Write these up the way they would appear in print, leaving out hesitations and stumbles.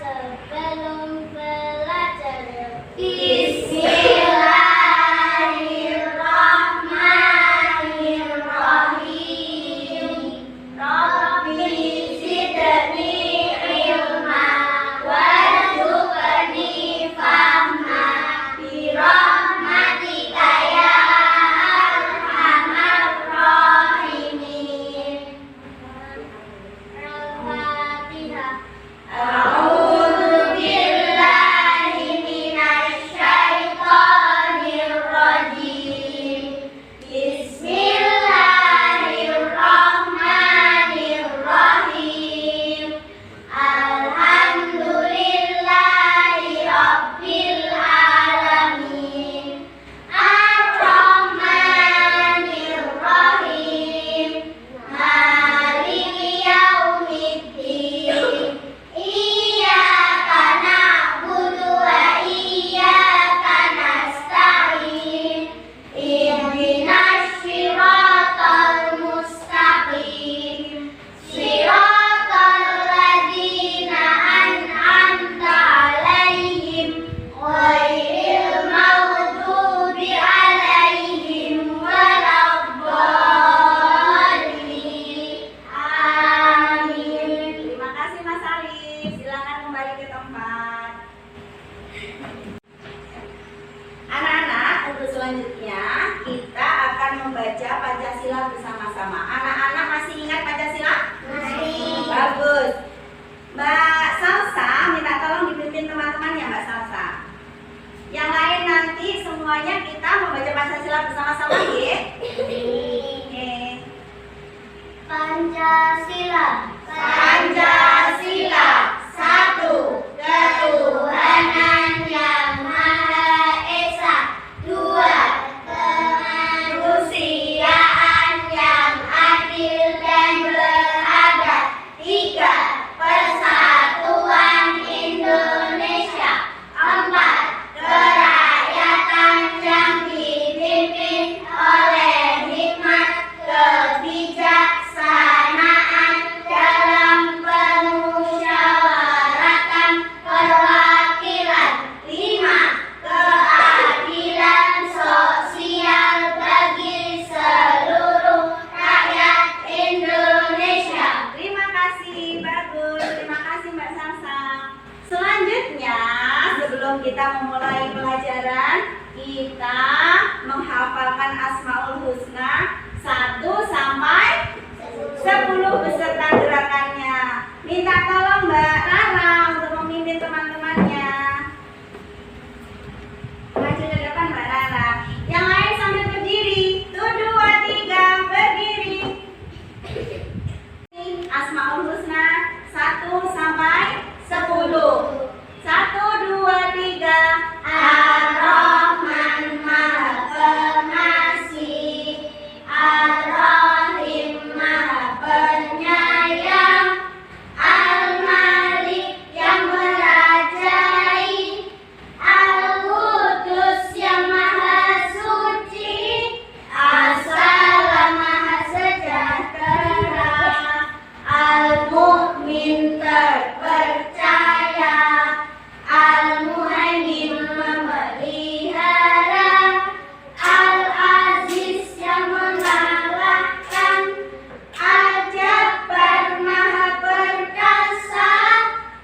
sebelum belajar. Bismillahirrahmanirrahim. Rabbi zidni ilma warzuqni fahma birahmatika ya arhamar rahimin. Al-Fatihah. A'udzu billahi minasy syaithanir rajim. Bismillahirrahmanirrahim. Alhamdulillahi rabbil alamin. Ar-Rahmanir Rahim. Maliki yaumiddin. Iyyaka na'budu wa iyyaka nasta'in. Ihdinas siratal mustaqim. Siratal ladzina an'amta 'alaihim ghairil maghdubi 'alaihim waladdallin. Amin. Terima kasih Mas Alif. Silakan kembali ke tempat. Anak-anak, untuk selanjutnya kita akan membaca Pancasila bersama-sama. Anak-anak masih ingat Pancasila? Masih. Bagus. Mbak Salsa minta tolong dipimpin teman-temannya Mbak Salsa. Yang lain nanti semuanya kita membaca Pancasila bersama-sama ya. Oke. Pancasila. Pancasila. Satu, Ketuhanan yang Maha Esa. Dua, kemanusiaan yang adil dan beradab. Tiga, persatuan Indonesia. Empat, kerakyatan yang dipimpin oleh hikmat kebijaksanaan dalam permusyawaratan perwakilan. Lima, keadilan sosial bagi seluruh rakyat Indonesia. terima kasih, bagus. Terima kasih Mbak Salsa. Selanjutnya, sebelum kita memulai pelajaran, kita menghafalkan Asmaul Husna 1 sampai 10 beserta gerakannya. Minta tolong Mbak Rara untuk memimpin teman-temannya. Maju ke depan Mbak Rara. Yang lain sambil berdiri. 1, 2, 3, berdiri. Asmaul Husna 1 sampai 10. 1, 2, 3. Ar-Rahman Maha Pengasih, Ar-Rahim Maha Penyayang, Al-Malik yang merajai, Al-Qudus yang Maha Suci, As-Salam Maha Sejahtera, Al-Mu'min terpercaya, Al-Muhaimin memelihara, Al-Aziz yang mengalahkan, Al-Jabbar Maha perkasa,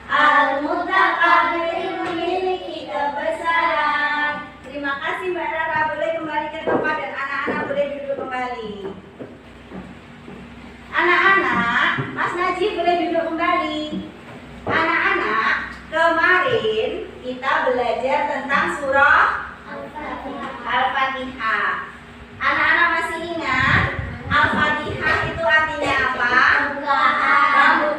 Al-Mutakabbir memiliki kebesaran. Terima kasih Mbak Rara, boleh kembali ke tempat dan anak-anak boleh duduk kembali. Anak-anak, Mas Najib boleh duduk kembali. Anak-anak, kemarin kita belajar tentang surah Al-Fatihah. Anak-anak masih ingat Al-Fatihah itu artinya apa? Pembukaan.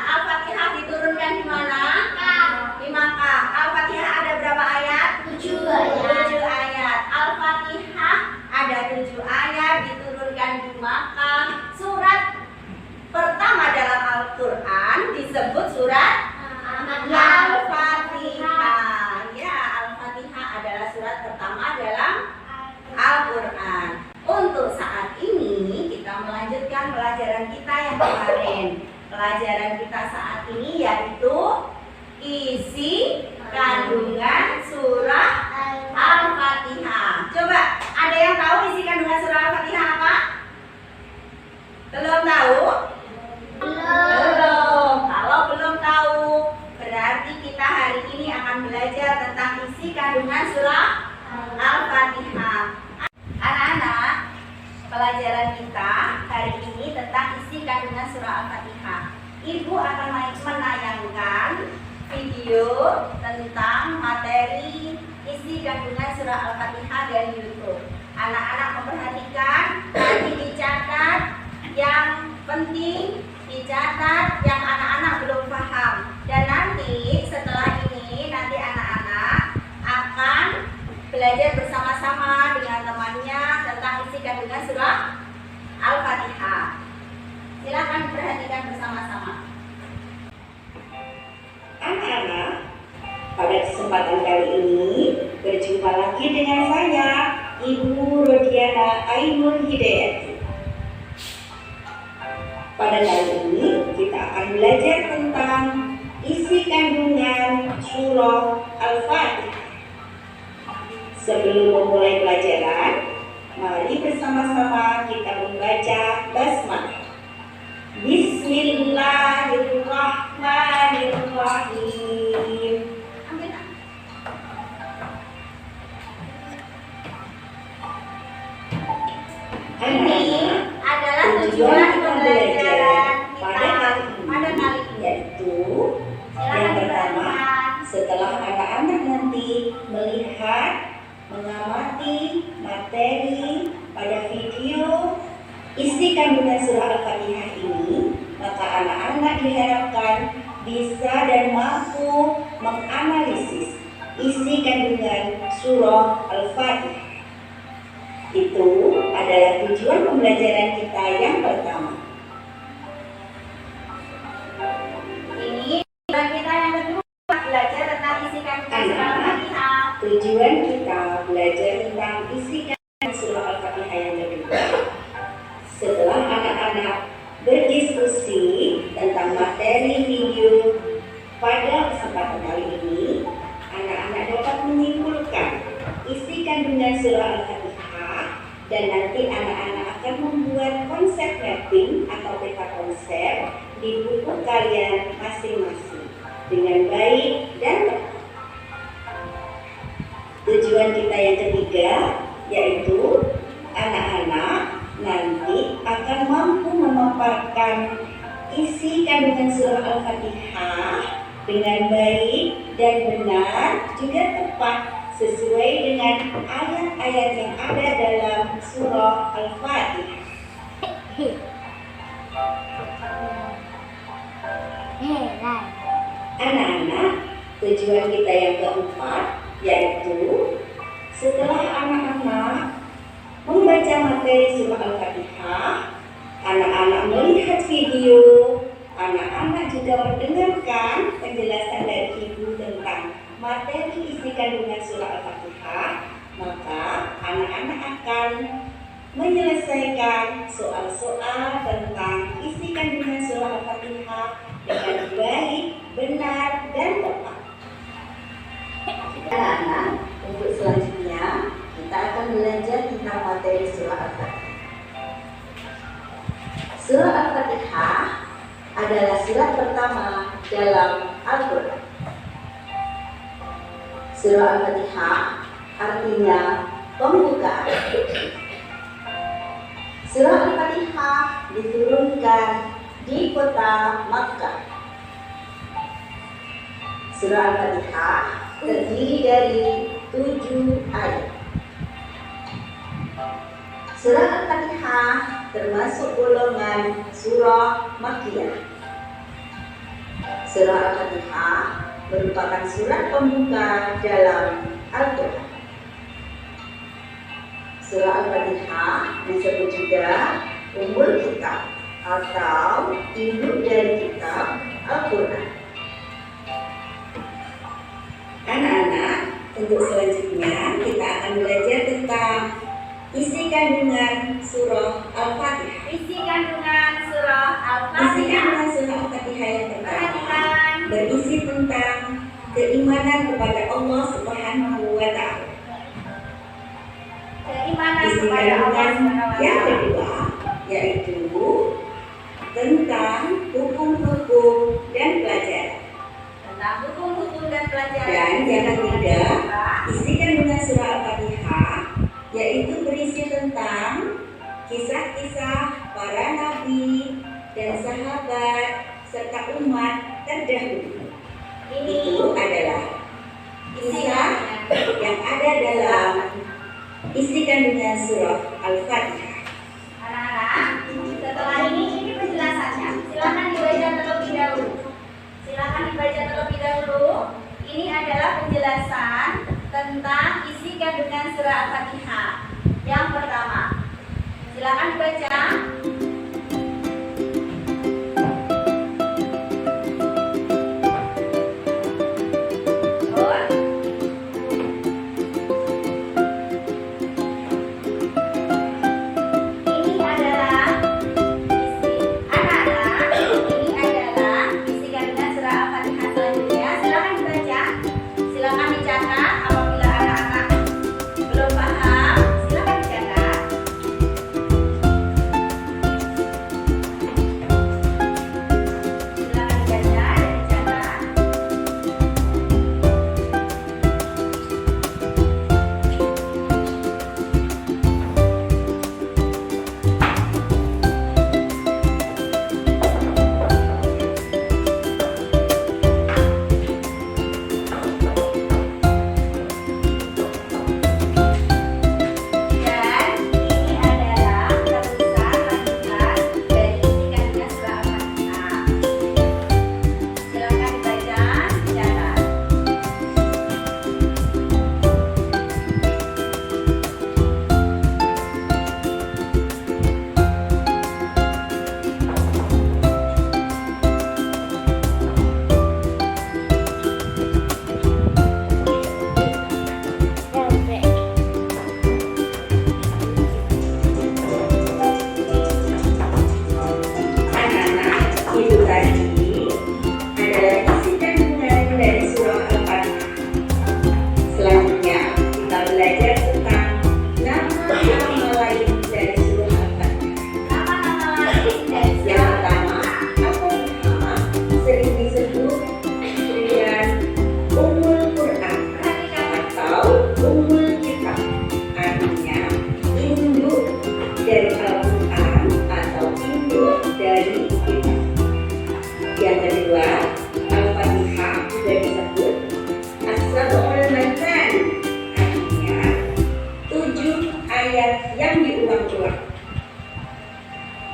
Al-Fatihah diturunkan di mana? Di Makkah. Al-Fatihah ada berapa ayat? 7 ayat. 7 ayat. Al-Fatihah ada 7 ayat diturunkan di Makkah. Surat pertama dalam Al-Quran disebut surat Al-Fatihah. Ya, Al-Fatihah adalah surat pertama dalam Al-Quran. Untuk saat ini kita melanjutkan pelajaran kita yang kemarin. Pelajaran kita saat ini yaitu isi kandungan surah Al-Fatihah. Coba, ada yang tahu isi kandungan surah Al-Fatihah apa? Belum tahu? Belum. Kalau belum tahu, berarti kita hari ini akan belajar tentang isi kandungan surah Al-Fatihah. Anak-anak, pelajaran kita hari ini tentang isi kandungan surah Al-Fatihah. Ibu akan menayangkan video tentang materi isi kandungan surah Al-Fatihah dari YouTube. Anak-anak memperhatikan, nanti dicatat yang penting, dicatat yang anak-anak belum paham. Dan nanti setelah ini, nanti anak-anak akan belajar bersama-sama dengan temannya tentang isi kandungan surah Al-Fatihah. Silakan perhatikan bersama-sama. Anak-anak, pada kesempatan kali ini berjumpa lagi dengan saya, Ibu Rodiana Ainul Hidayati. Pada kali ini kita akan belajar tentang isi kandungan surah Al-Fatihah. Sebelum memulai pelajaran, mari bersama-sama kita membaca basmalah. Bismillahirrahmanirrahim. Ini adalah tujuan pembelajaran kita pada kali ini. Yaitu yang Silakan pertama, diperhatikan. setelah anak-anak nanti melihat, mengamati materi pada video isi kandungan surah Al-Fatihah ini, maka anak-anak diharapkan bisa dan mampu menganalisis isi kandungan surah Al-Fatihah. Itu adalah tujuan pembelajaran kita yang pertama. Ini tujuan kita yang kedua, belajar tentang isi kandungan surah Al-Fatihah. Tujuan kita belajar tentang isi kandungan surah Al-Fatihah yang kedua. Setelah anak-anak berdiskusi tentang materi video pada kesempatan kali ini, anak-anak dapat menyimpulkan isi kandungan surah Al-Fatihah dan nanti anak-anak akan membuat konsep mapping atau peta konsep di buku kalian masing-masing dengan baik dan tepat. Tujuan kita yang ketiga yaitu anak-anak nanti akan mampu memaparkan isi kandungan surah Al-Fatihah dengan baik dan benar juga tepat sesuai dengan ayat-ayat yang ada dalam surah Al-Fatihah. Anak-anak, tujuan kita yang keempat yaitu setelah anak-anak membaca materi surah Al-Fatihah, anak-anak melihat video, anak-anak juga mendengarkan penjelasan dari ibu tentang materi isi kandungan surah Al-Fatihah, maka anak-anak akan menyelesaikan soal-soal tentang isi kandungan surah Al-Fatihah dengan baik, benar, dan tepat. Anak-anak, untuk selanjutnya kita akan belajar tentang materi surah Al-Fatihah. Surah Al-Fatihah adalah surat pertama dalam Al-Quran. Surah Al-Fatihah artinya pembukaan. Surah Al-Fatihah diturunkan di kota Makkah. Surah Al-Fatihah terdiri dari 7 ayat. Surah Al-Fatihah termasuk golongan surah Makkiyah. Surah Al-Fatihah merupakan surat pembuka dalam Al-Quran. Surah Al-Fatihah disebut juga Ummul Kitab atau induk dari kitab Al-Quran. Anak-anak, untuk selanjutnya kita akan belajar tentang isi kandungan surah Al-Fatihah. Isi kandungan surah Isi Al-Fatihah. kandungan surah Al-Fatihah yang pertama Perhatikan. berisi tentang keimanan kepada Allah Subhanahu wa Ta'ala. Keimanan Isi kepada Allah kandungan SWT. yang kedua yaitu tentang hukum-hukum dan pelajaran. Tentang hukum-hukum dan pelajaran. Dan yang ketiga, isi kandungan surah Al-Fatihah yaitu berisi tentang kisah-kisah para nabi dan sahabat serta umat terdahulu. Itu adalah kisah yang ada dalam isi kandungan surah Al-Fatihah. Anak-anak, setelah ini penjelasannya. Silakan dibaca terlebih dahulu. Silakan dibaca terlebih dahulu. Ini adalah penjelasan tentang isi kandungan surah Al-Fatihah. Yang pertama, silakan dibaca.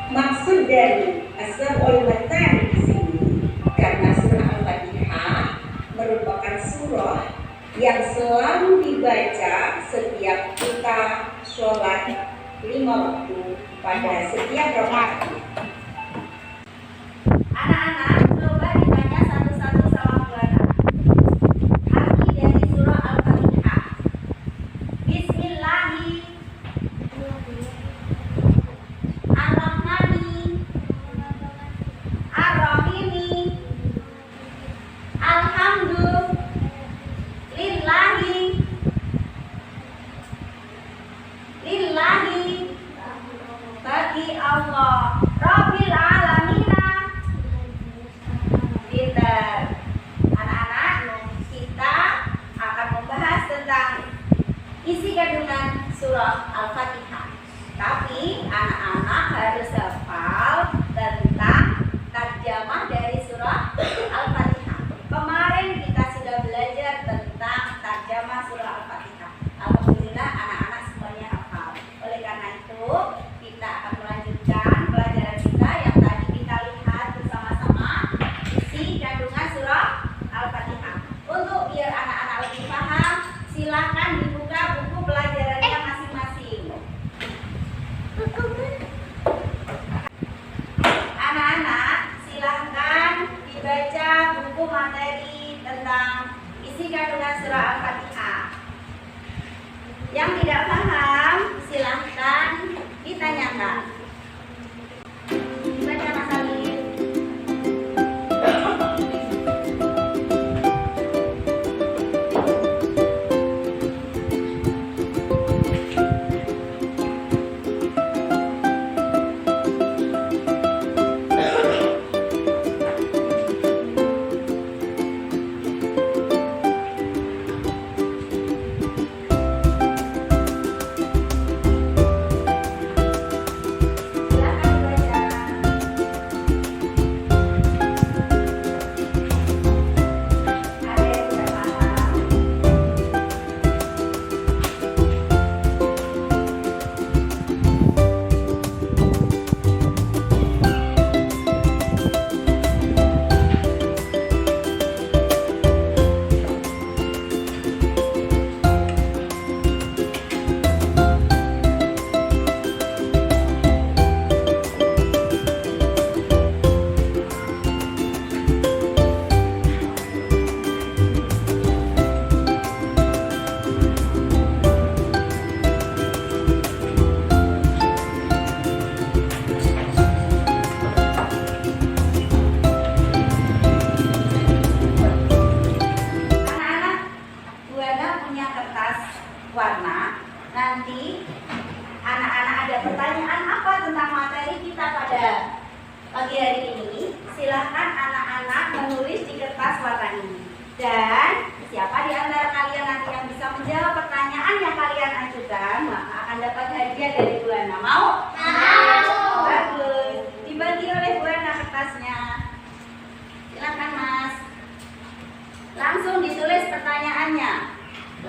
Maksud dari As-Sab'ul Mathani di sini karena surah Al-Fatihah merupakan surah yang selalu dibaca setiap kita sholat 5 waktu pada setiap rakaat. Anak-anak, coba ditanya satu-satu sama Bu Ana. Arti dari surah Al-Fatihah. Bismillahi Ar-Rahmani Ar-Rahimi Alhamdulillahi Lillahi bagi Allah Rabbil Alamina. Pintar. Anak-anak, kita akan membahas tentang isi kandungan surah Al-Fatihah. Tapi anak-anak harus hafal tentang tarjamah dari surah Al-Fatihah. Kemarin kita sudah belajar tentang tarjamah surah Al-Fatihah. Alhamdulillah anak-anak semuanya hafal. Oleh karena itu, kita akan melanjutkan pelajaran kita yang tadi kita lihat bersama-sama isi kandungan surah Al-Fatihah. Untuk biar anak-anak lebih paham, silakan dibuka buku pelajarannya masing-masing. Anak-anak, silahkan dibaca buku materi tentang isi kandungan surah Al-Fatihah. Yang tidak paham, silahkan ditanyakan. Dibaca Mas Alif. silahkan anak-anak menulis di kertas warna ini. Dan siapa di antara kalian nanti yang bisa menjawab pertanyaan yang kalian ajukan, maka akan dapat hadiah dari Bu Ana. Mau? Mau. Bagus. Dibagi oleh Bu Ana kertasnya. Silakan Mas. Langsung ditulis pertanyaannya.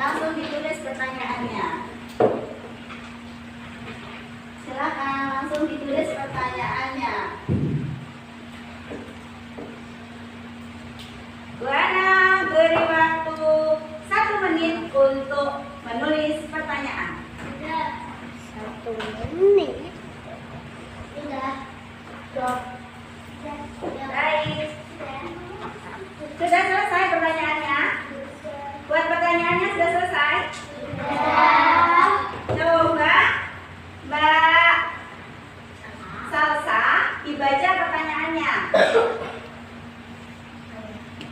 Langsung ditulis pertanyaannya. Silakan langsung ditulis pertanyaannya. Bu Ana beri waktu 1 menit untuk menulis pertanyaan. Sudah. 1 menit. Sudah. Baik. Sudah selesai pertanyaannya? Buat pertanyaannya sudah selesai? Coba Mbak Salsa dibaca pertanyaannya.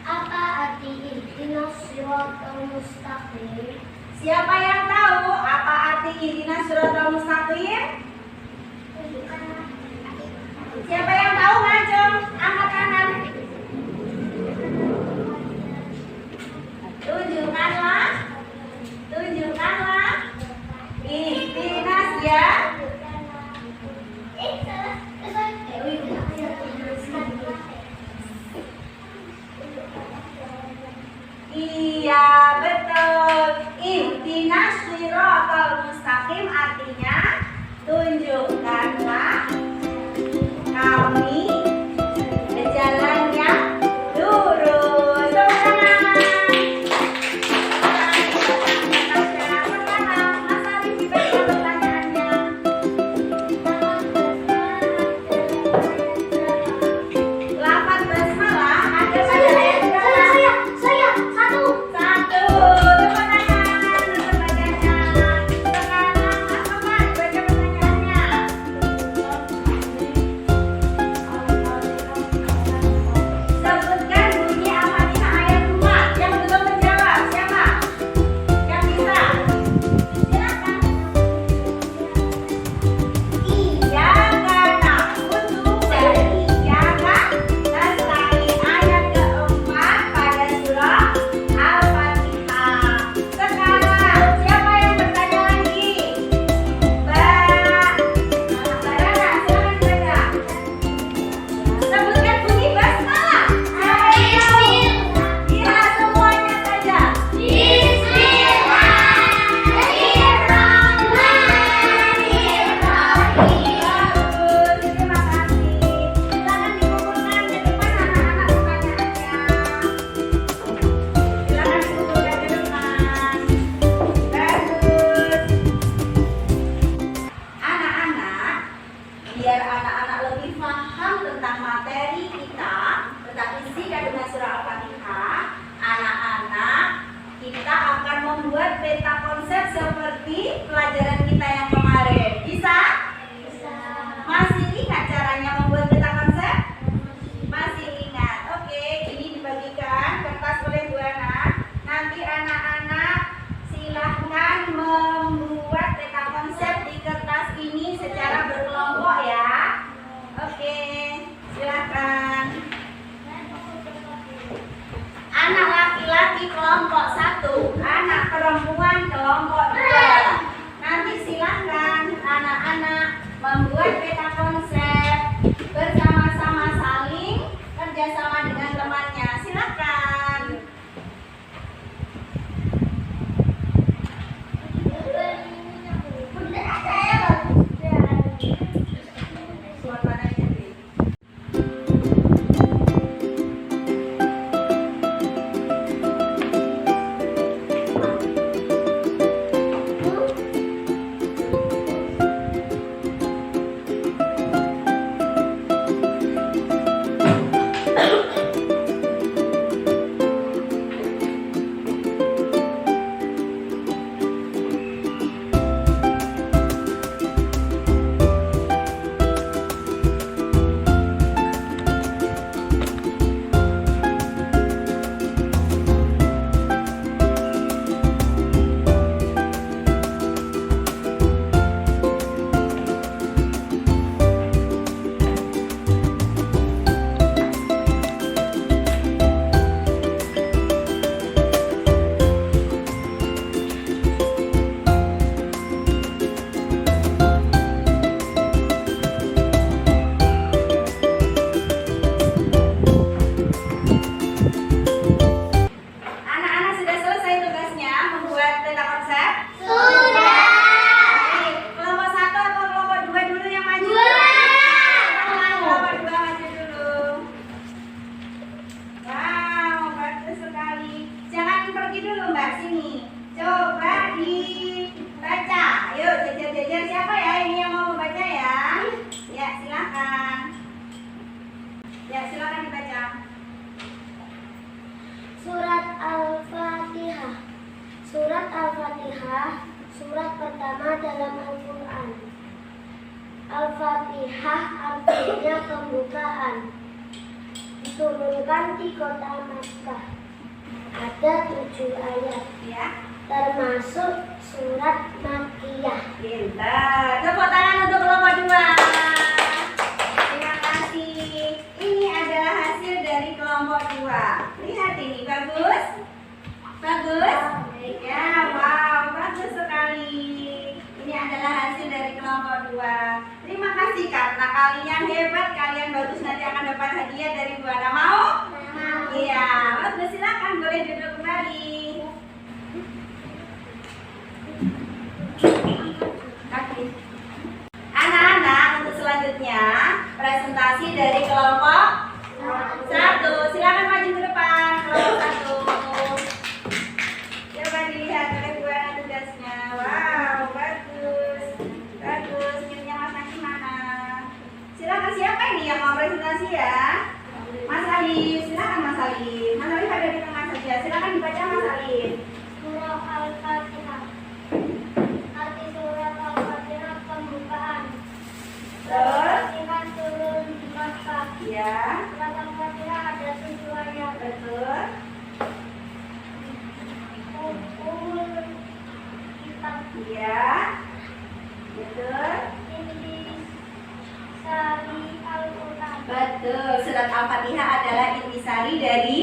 Apa arti ihdinas siratal mustaqim? Siapa yang tahu apa arti ihdinas siratal mustaqim? Siapa yang tahu ngacung? Angkat tangan. Tunjukkanlah. Tunjukkanlah. Ihdinas ya. Iya betul. Ihdinas siratal mustaqim artinya tunjukkanlah kami ke jalan yang lurus. Mas Arif dibaca pertanyaannya. Lafaz basmalah ada pada ayat berapa? Saya. 1. Satu. Tepuk tangan untuk bacanya. Sekarang Mas Muhammad baca pertanyaannya. Sebutkan bunyi Al-Fatihah ayat 2. Yang belum menjawab siapa? Yang bisa? Silakan. Iyyaka na'budu wa iyyaka nasta'in ayat keempat pada surah Al-Fatihah. Sekarang siapa yang bertanya lagi? Mbak Rana, silakan baca. Sebutkan bunyi basmalah. Siapa yang tahu? Iya, semuanya saja. Bagus, terima kasih. Silakan dikumpulkan ke depan anak-anak pertanyaannya. Silakan dikumpulkan ke depan. Bagus. Anak-anak, biar anak-anak lebih paham tentang materi kita, tentang isi kandungan surah Al-Fatihah, anak-anak kita akan membuat peta konsep seperti pelajaran kita yang kemarin. Bisa? Masih ingat caranya membuat peta konsep? Masih ingat. Oke, ini dibagikan kertas oleh Bu Ana. Nanti anak-anak silahkan membuat peta konsep di kertas ini secara berkelompok ya. Oke, silahkan. Anak laki-laki kelompok 1, anak perempuan kelompok 2. Nanti silahkan anak-anak membuat peta konsep bersama-sama, saling kerjasama dengan temannya. Silahkan. Suasananya sih. ikuti dulu Mbak sini. Coba dibaca. Ayo jajar-jajar siapa ya ini yang mau membaca ya? Ya silakan. Ya silakan dibaca. Surat Al-Fatihah. Surat Al-Fatihah, surat pertama dalam Al-Quran. Al-Fatihah artinya pembukaan. Diturunkan di kota Makkah. Ada 7 ayat, Ya. termasuk surat Makkiyah. Pintar. Tepuk tangan untuk kelompok 2. Terima kasih. Ini adalah hasil dari kelompok 2. Lihat ini, bagus? Bagus? Ya, wow, bagus sekali. Ini adalah hasil dari kelompok 2. Terima kasih karena kalian hebat, kalian bagus, nanti akan dapat hadiah dari Bu Ana. Mau? Iya, bagus, silakan boleh duduk kembali. Oke. Anak-anak, untuk selanjutnya presentasi dari kelompok 1. Silakan maju ke depan, kelompok 1. Coba dilihat oleh Bu Ana tugasnya. Wow, bagus. Bagus, skillnya Mas Naki mana? Silakan, siapa ini yang mau presentasi ya? Mas Alif, silakan Mas Alif. Mas Alif ada di tengah saja. Silakan dibaca Mas Alif. Surah Al-Fatihah. Arti surat Al-Fatihah pembukaan. Terus? Al-Fatihah turun di Makkah. Ya, Surat Al-Fatihah ada 7 ayat. betul. Umul kitab Ya, betul. intisari Al-Quran. Betul. Surat Al-Fatihah adalah intisari dari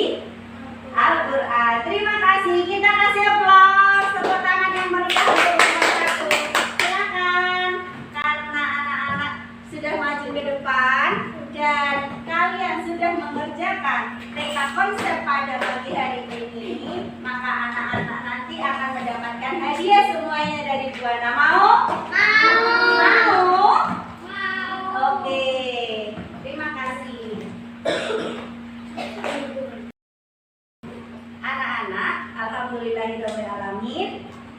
Al-Quran. Terima kasih. Kita kasih aplaus. Tepuk tangan yang meriah untuk kelompok 1. Silakan. Karena anak-anak sudah maju ke depan dan kalian sudah mengerjakan TK konsep pada pagi hari ini, maka anak-anak nanti akan mendapatkan hadiah semuanya dari Bu Ana. Mau? Mau? Oke. Terima kasih. Anak-anak, alhamdulillahirobbilalamin,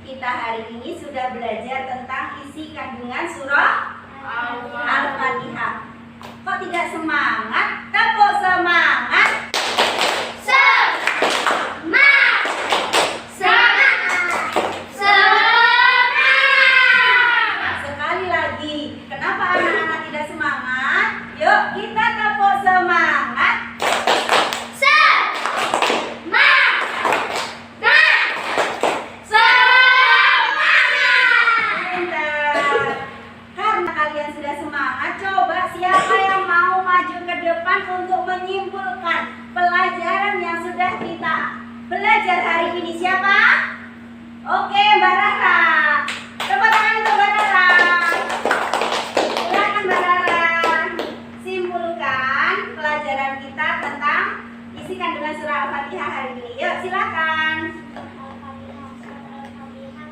kita hari ini sudah belajar tentang isi kandungan surah Al-Fatihah. Kok tidak semangat? Tepuk semangat. Sekali lagi, kenapa anak-anak tidak semangat? Yuk kita tepuk semangat. Pintar. Karena kalian sudah semangat, coba siapa yang mau maju ke depan untuk menyimpulkan pelajaran yang sudah kita belajar hari ini? Siapa? Oke, Mbak Rara. Tepuk tangan untuk Mbak Rara. Silakan Mbak Rara. Simpulkan pelajaran kita tentang isi kandungan surah Al-Fatihah hari ini. Yuk, silakan. Al-Fatihah, surat Al-Fatihah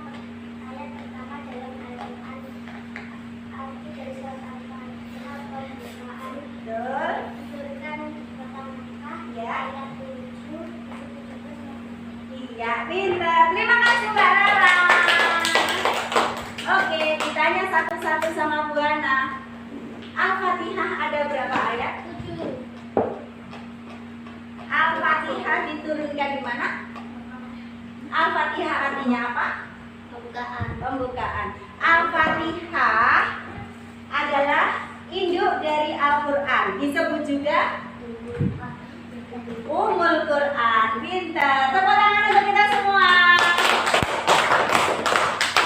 ayat pertama dalam Al-Quran. Arti dari surat Al-Fatihah pembukaan. Betul. Diturunkan di kota Makkah. Ya. Ayat 7. Iya, pintar. Terima kasih Mbak Rara. Oke, ditanya satu-satu sama Bu Ana. Al-Fatihah ada berapa ayat? 7. Al-Fatihah diturunkan di mana? Al-Fatihah artinya apa? Pembukaan. Pembukaan. Al-Fatihah adalah induk dari Al-Quran. Disebut juga Ummul Quran. Pintar. Tepuk tangan untuk kita semua.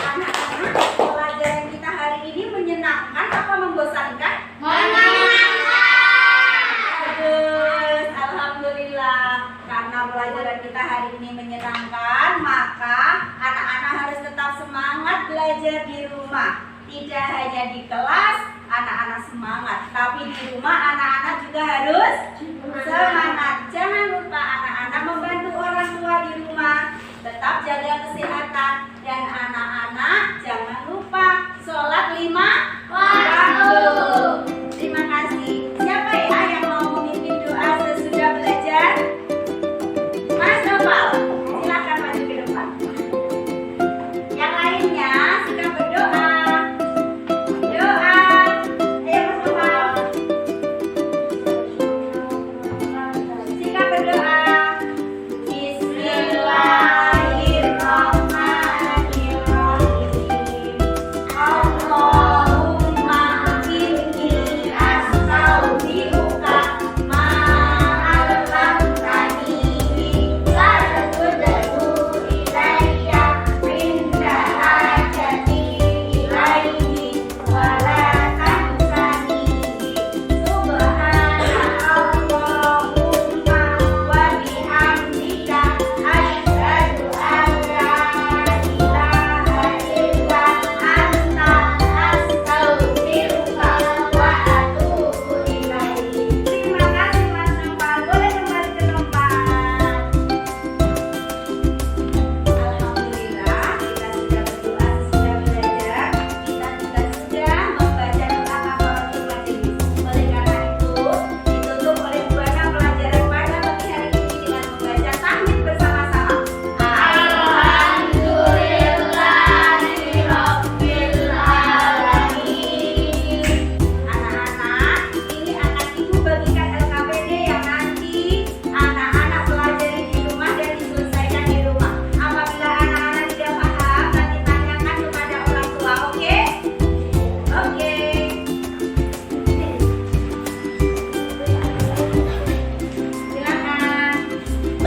Anak-anak, pelajaran kita hari ini menyenangkan apa membosankan? Bagus. Alhamdulillah. Karena pelajaran kita hari ini menyenangkan, maka anak-anak harus tetap semangat belajar di rumah. Tidak hanya di kelas anak-anak semangat, tapi di rumah anak-anak juga harus semangat. Jangan lupa anak-anak membantu orang tua di rumah, tetap jaga kesehatan, dan anak-anak jangan lupa sholat 5 waktu. Terima kasih. Siapa ya yang mau memimpin doa sesudah belajar? Mas Nopal, silakan maju ke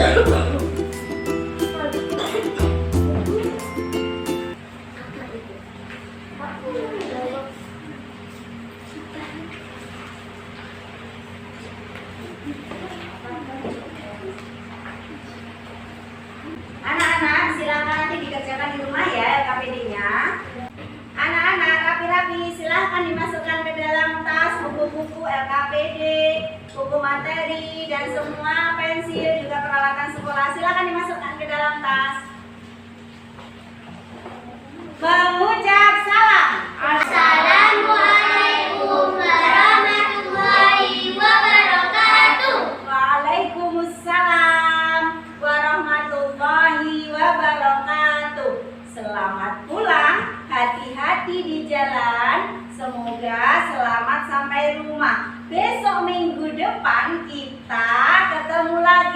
Anak-anak, silakan nanti dikerjakan di rumah ya LKPD-nya. Anak-anak, rapi-rapi, silahkan dimasukkan ke dalam tas buku-buku LKPD, buku materi, dan semua pensil, juga peralatan sekolah. Silahkan dimasukkan ke dalam tas. Mengucap salam. Assalamualaikum warahmatullahi wabarakatuh. Waalaikumsalam warahmatullahi wabarakatuh. Selamat pulang, hati-hati di jalan. Semoga selamat sampai rumah. Besok minggu depan kita ketemu lagi.